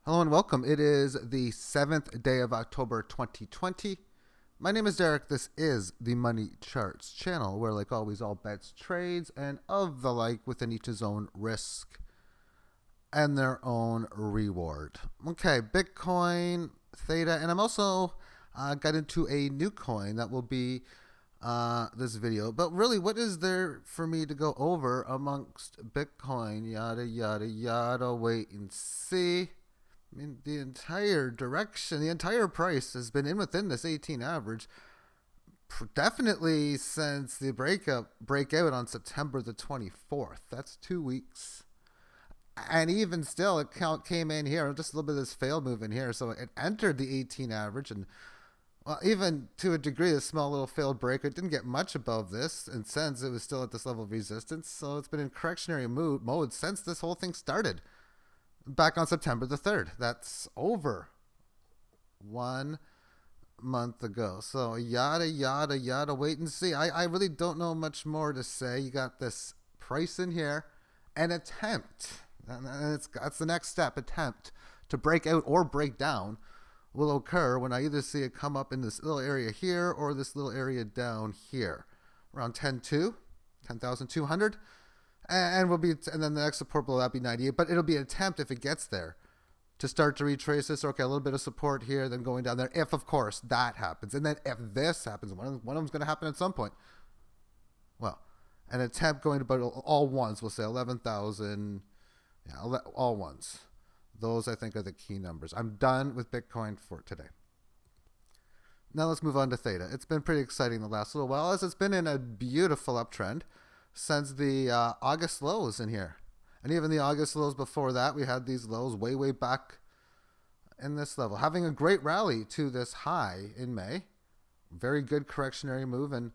Hello and welcome. It is the 7th day of October 2020. My name is Derek. This is the Money Charts channel where, like always, all bets, trades, and of the like within each his own risk and their own reward. Okay, Bitcoin, Theta, and I'm also got into a new coin that will be this video. But really, what is there for me to go over amongst Bitcoin? Yada, yada, yada. Wait and see. I mean, the entire direction, the entire price has been in within this 18 average, definitely since the breakout on September the 24th. That's 2 weeks. And even still, it came in here, just a little bit of this failed move in here. So it entered the 18 average, and well, even to a degree, a small little failed break. It didn't get much above this, and since it was still at this level of resistance, so it's been in correctionary mode since this whole thing started back on September the 3rd. That's over 1 month ago. So yada, yada, yada, wait and see. I really don't know much more to say. You got this price in here, an attempt, and that's the next step, attempt to break out or break down will occur when I either see it come up in this little area here or this little area down here around 10,200. And then the next support below that be 98, but it'll be an attempt if it gets there to start to retrace this. Okay, a little bit of support here, then going down there. If of course that happens, and then if this happens, one of them's going to happen at some point. Well, an attempt going to about all ones. We'll say 11,000. Yeah, all ones. Those I think are the key numbers. I'm done with Bitcoin for today. Now let's move on to Theta. It's been pretty exciting the last little while, as it's been in a beautiful uptrend since the August lows in here. And even the August lows before that, we had these lows way back in this level. Having a great rally to this high in May. Very good correctionary move. And,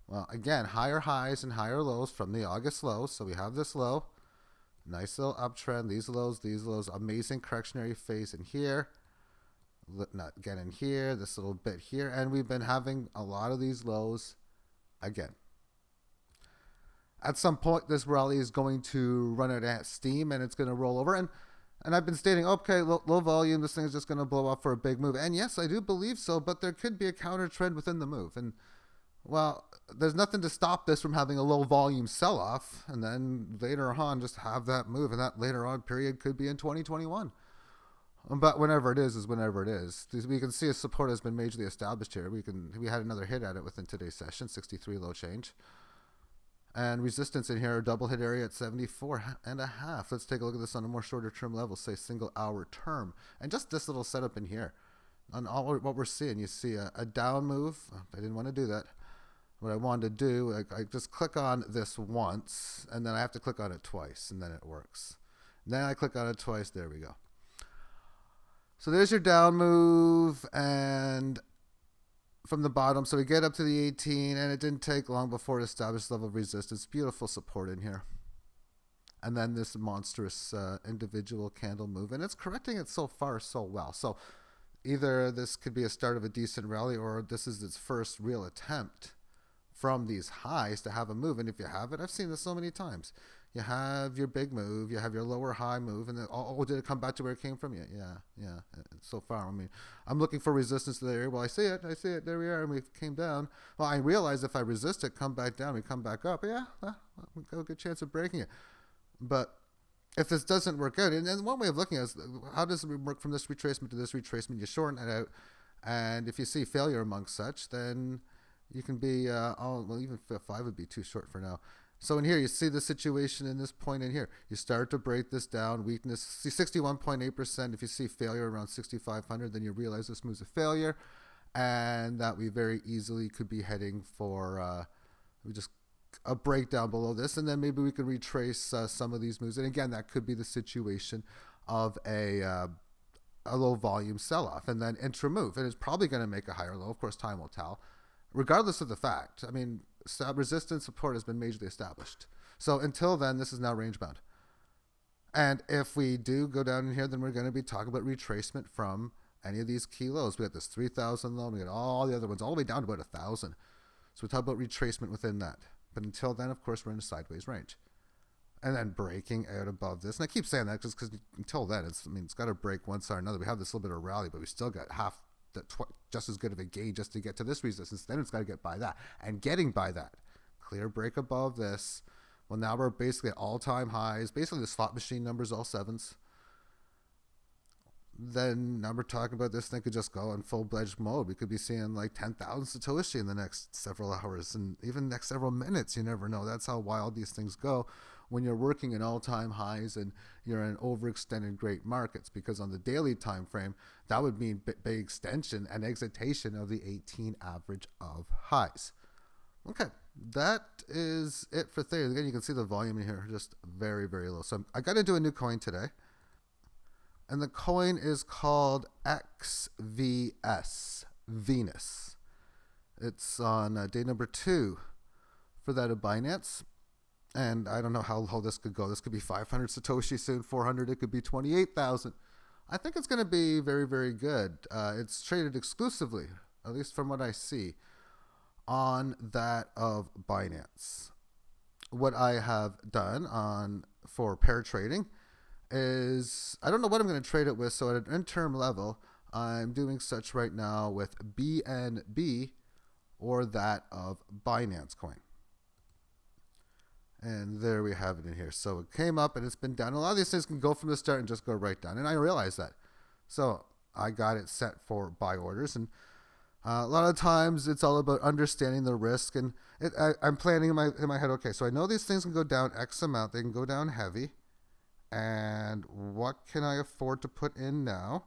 well, again, higher highs and higher lows from the August lows. So we have this low. Nice little uptrend. These lows. Amazing correctionary phase in here. Not again in here. This little bit here. And we've been having a lot of these lows again. At some point, this rally is going to run out of steam and it's going to roll over. And I've been stating, okay, low volume, this thing is just going to blow up for a big move. And yes, I do believe so, but there could be a counter trend within the move. And, well, there's nothing to stop this from having a low volume sell-off and then later on just have that move. And that later on period could be in 2021. But whenever it is whenever it is. We can see a support has been majorly established here. We had another hit at it within today's session, 63 low change. And resistance in here, a double hit area at 74.5. Let's take a look at this on a more shorter term level, say single hour term. And just this little setup in here. On all what we're seeing, you see a down move. I didn't want to do that. What I wanted to do, I just click on this once, and then I have to click on it twice, and then it works. And then I click on it twice, there we go. So there's your down move, and from the bottom, so we get up to the 18, and it didn't take long before it established level of resistance. Beautiful support in here. And then this monstrous individual candle move, and it's correcting it so far so well. So either this could be a start of a decent rally, or this is its first real attempt from these highs to have a move. And if you have it, I've seen this so many times. You have your big move, you have your lower high move, and then, oh, did it come back to where it came from? Yeah. So far, I mean, I'm looking for resistance to the area. Well, I see it. There we are, and we came down. Well, I realize if I resist it, come back down, we come back up. Yeah, we got a good chance of breaking it. But if this doesn't work out, and one way of looking at it is, how does it work from this retracement to this retracement? You shorten it out, and if you see failure amongst such, then you can be, even 5 would be too short for now. So in here, you see the situation in this point in here. You start to break this down, weakness, see 61.8%. If you see failure around 6,500, then you realize this move's a failure, and that we very easily could be heading for just a breakdown below this, and then maybe we could retrace some of these moves. And again, that could be the situation of a low volume sell-off, and then intra move. And it's probably going to make a higher low. Of course, time will tell. Regardless of the fact, I mean, resistance support has been majorly established. So until then, this is now range bound. And if we do go down in here, then we're going to be talking about retracement from any of these key lows. We got this 3,000 low, we got all the other ones, all the way down to about 1,000. So we talk about retracement within that. But until then, of course, we're in a sideways range. and then breaking out above this. And I keep saying that just because until then, it's got to break one side or another. We have this little bit of rally, but we still got just as good of a gauge just to get to this resistance. Then it's got to get by that, and getting by that clear break above this. Well, now we're basically at all-time highs. Basically, the slot machine numbers all sevens. Then now we're talking about this thing could just go in full-fledged mode. We could be seeing like 10,000 Satoshi in the next several hours and even next several minutes. You never know. That's how wild these things go when you're working in all-time highs and you're in overextended great markets, because on the daily time frame, that would mean big extension and excitation of the 18 average of highs. Okay, that is it for Theta. Again, you can see the volume in here just very, very low. So I got to do a new coin today. And the coin is called XVS, Venus. It's on day number 2 for that of Binance. And I don't know how low this could go. This could be 500 Satoshi soon, 400. It could be 28,000. I think it's going to be very, very good. It's traded exclusively, at least from what I see, on that of Binance. What I have done for pair trading is, I don't know what I'm going to trade it with, so at an interim level, I'm doing such right now with BNB or that of Binance Coin. And there we have it in here. So it came up and it's been down. A lot of these things can go from the start and just go right down, and I realize that. So I got it set for buy orders, and a lot of times it's all about understanding the risk, and I'm planning in my head, okay, so I know these things can go down X amount. They can go down heavy. And what can I afford to put in now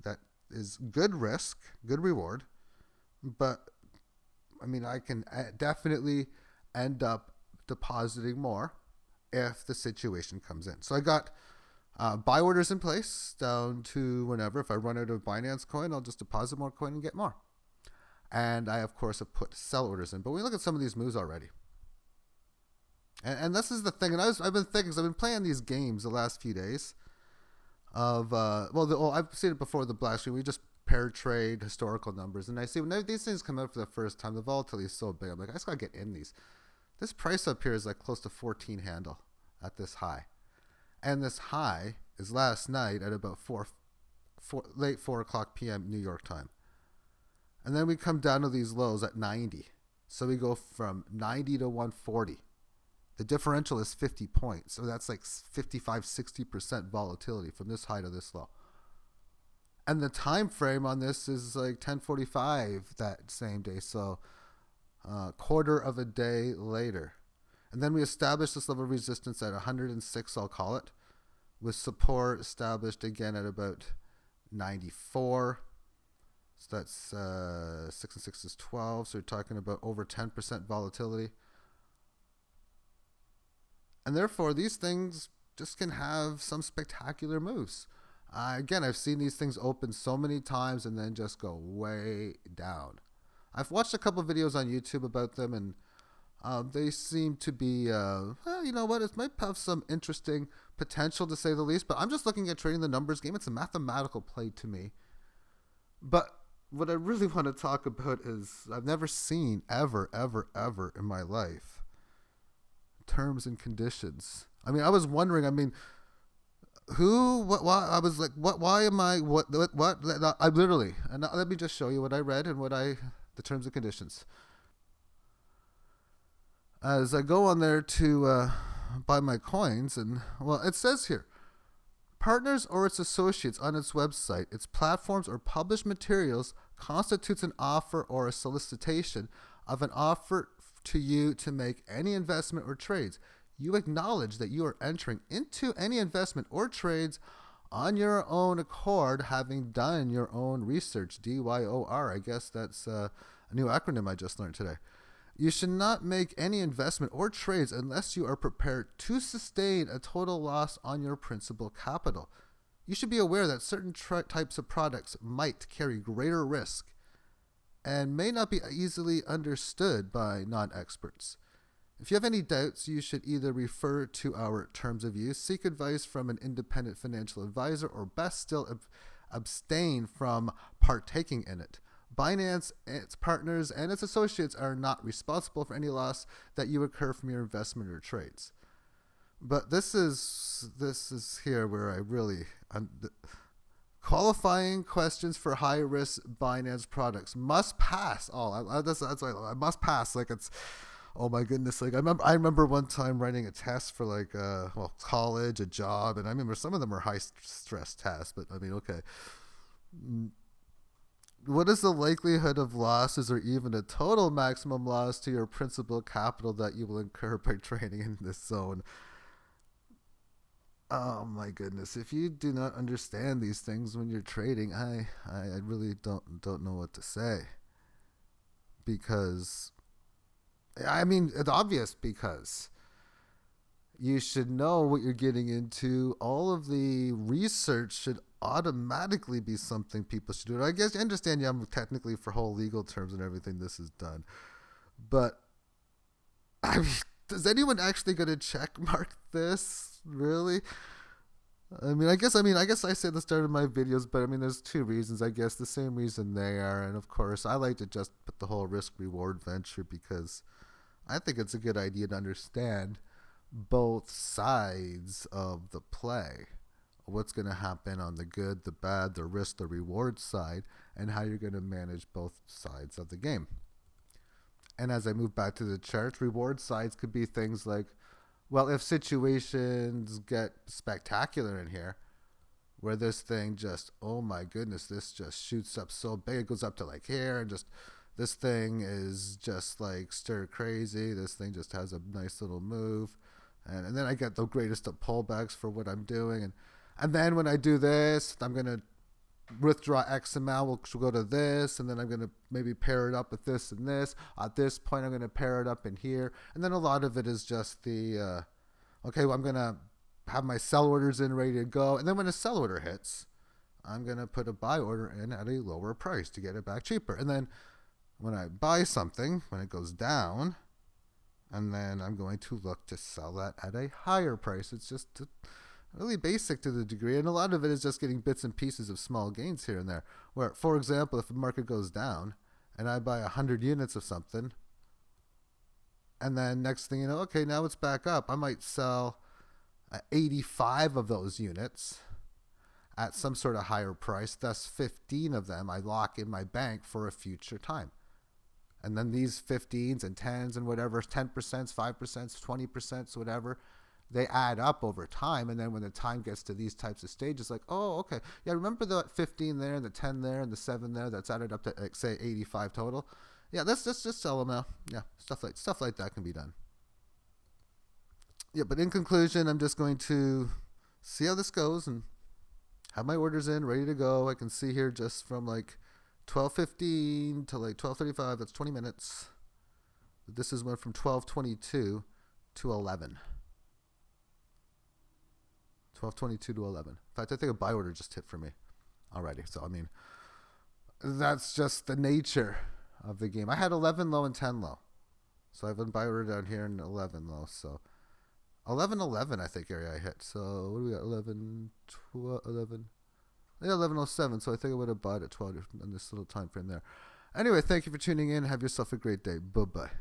that is good risk, good reward? But, I mean, I can definitely end up depositing more if the situation comes in. So I got buy orders in place down to whenever. If I run out of Binance Coin, I'll just deposit more coin and get more. And I, of course, have put sell orders in. But we look at some of these moves already. And this is the thing, and I've been thinking, because I've been playing these games the last few days of, I've seen it before, the black screen. We just pair trade historical numbers, and I see when these things come out for the first time, the volatility is so big. I'm like, I just got to get in these. This price up here is like close to 14 handle at this high. And this high is last night at about late 4 o'clock p.m. New York time. And then we come down to these lows at 90. So we go from 90 to 140. The differential is 50 points. So that's like 55, 60% volatility from this high to this low. And the time frame on this is like 10:45 that same day. So quarter of a day later. And then we established this level of resistance at 106, I'll call it, with support established again at about 94. So that's 6 and 6 is 12. So we're talking about over 10% volatility. And therefore, these things just can have some spectacular moves. Again, I've seen these things open so many times and then just go way down. I've watched a couple of videos on YouTube about them, and they seem to be, you know what, it might have some interesting potential to say the least, but I'm just looking at trading the numbers game. It's a mathematical play to me. But what I really want to talk about is I've never seen ever in my life terms and conditions. I mean, I was wondering, why, I was like, why am I, I literally, and let me just show you what I read and the terms and conditions. As I go on there to buy my coins, and, well, it says here, partners or its associates on its website, its platforms, or published materials constitutes an offer or a solicitation of an offer to you to make any investment or trades. You acknowledge that you are entering into any investment or trades on your own accord, having done your own research. DYOR, I guess that's a new acronym I just learned today. You should not make any investment or trades unless you are prepared to sustain a total loss on your principal capital. You should be aware that certain types of products might carry greater risk and may not be easily understood by non-experts. If you have any doubts, you should either refer to our terms of use, seek advice from an independent financial advisor, or best still, abstain from partaking in it. Binance, its partners, and its associates are not responsible for any loss that you incur from your investment or trades. But this is here where I really qualifying questions for high risk Binance products must pass. That's why I must pass. Like it's, oh my goodness. Like I remember one time writing a test for like college, a job, and I remember some of them were high stress tests. But I mean, okay. What is the likelihood of losses or even a total maximum loss to your principal capital that you will incur by trading in this zone? Oh my goodness! If you do not understand these things when you're trading, I really don't know what to say, because I mean it's obvious, because you should know what you're getting into. All of the research should automatically be something people should do. I guess you understand, yeah, technically for whole legal terms and everything this is done, but I mean, is anyone actually going to check mark this? Really? I guess I say at the start of my videos, but I mean, there's two reasons. I guess the same reason they are, and of course, I like to just put the whole risk reward venture because I think it's a good idea to understand both sides of the play. What's going to happen on the good, the bad, the risk, the reward side, and how you're going to manage both sides of the game. And as I move back to the charts, reward sides could be things like, well, if situations get spectacular in here, where this thing just, oh my goodness, this just shoots up so big, it goes up to like here, and just this thing is just like stir crazy. This thing just has a nice little move, and then I get the greatest of pullbacks for what I'm doing, and then when I do this, I'm gonna withdraw X amount, we'll go to this, and then I'm going to maybe pair it up with this and this. At this point, I'm going to pair it up in here. And then a lot of it is just the, okay, well, I'm going to have my sell orders in ready to go. And then when a sell order hits, I'm going to put a buy order in at a lower price to get it back cheaper. And then when I buy something, when it goes down, and then I'm going to look to sell that at a higher price. It's just really basic to the degree, and a lot of it is just getting bits and pieces of small gains here and there. Where, for example, if the market goes down and I buy 100 units of something, and then next thing you know, okay, now it's back up, I might sell 85 of those units at some sort of higher price. Thus, 15 of them I lock in my bank for a future time. And then these 15s and 10s and whatever, 10%, 5%, 20%, whatever, they add up over time. And then when the time gets to these types of stages, like, oh, okay, yeah, remember the 15 there and the 10 there and the 7 there, that's added up to, like, say, 85 total. Yeah, let's just sell them now. Yeah, stuff like that can be done. Yeah, but in conclusion, I'm just going to see how this goes and have my orders in, ready to go. I can see here just from like 12:15 to like 12:35. That's 20 minutes. This is one from 12:22 to 11. 12:22 to 11. In fact, I think a buy order just hit for me already. So, I mean, that's just the nature of the game. I had 11 low and 10 low. So I have a buy order down here and 11 low. So 11:11, I think, area I hit. So what do we got? 11, 12, 11. Yeah, 11:07. So I think I would have bought at 12 in this little time frame there. Anyway, thank you for tuning in. Have yourself a great day. Bye-bye.